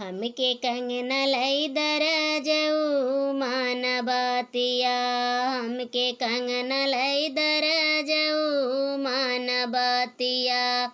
हमके कंगना लई दरजऊ मानबतिया। हमके कंगना लई दरजऊ मानबतिया।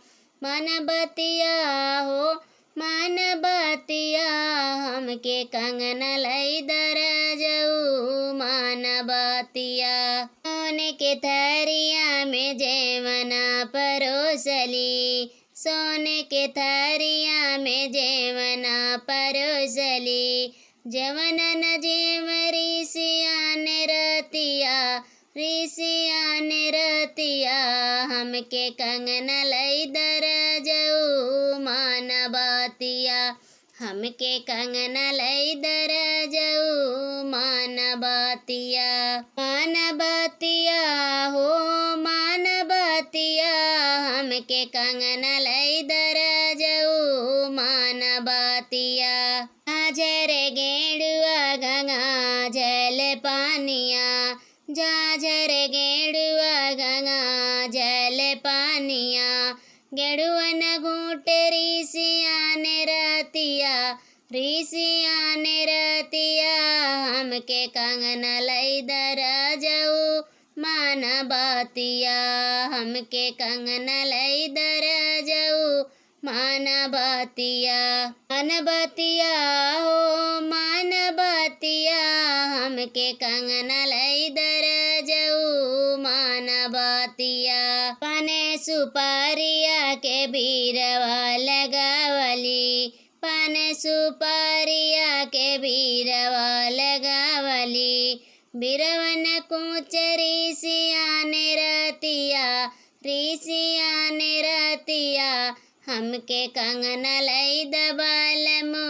मानबतिया हो मानबतिया। हमके कंगना लई दरजऊ मानबतिया। सोने के थरिया में जेवना परोसली। सोने के थरिया में जेवना परोसली। जवना न जेव ऋषिया ने रतिया। ऋषिया ने रतिया। हमके कंगना लई दरजऊ मानबतिया। हमके कंगना लई दरजऊ मानबतिया। मानबतिया हो मानबतिया। हमके कंगना लई दरजऊ मानबतिया। झाझर गेंडुआ गंगा जल पानिया। झाझर गेंडुआ गंगा जल पानिया। गेंडुआ न घूट ऋषिया ने रतिया। ऋषिया ने रतिया। हमके कंगना लई दरजऊ मानबतिया। हमके कंगना लई दरजऊ मानबतिया। मानबतिया हो मानबतिया। हमके कंगना लई दरजऊ मानबतिया। पाने सुपारिया के बीरवा लगावली। पाने सुपारिया के बीरवा लगावली। बीरवन कूच ऋषिया ने रतिया। ऋषिया ने रतिया। हमके कंगना लई दबालमु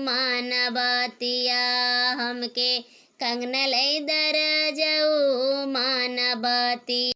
मानबतिया। हमके कंगना लई दरजऊ मानबतिया।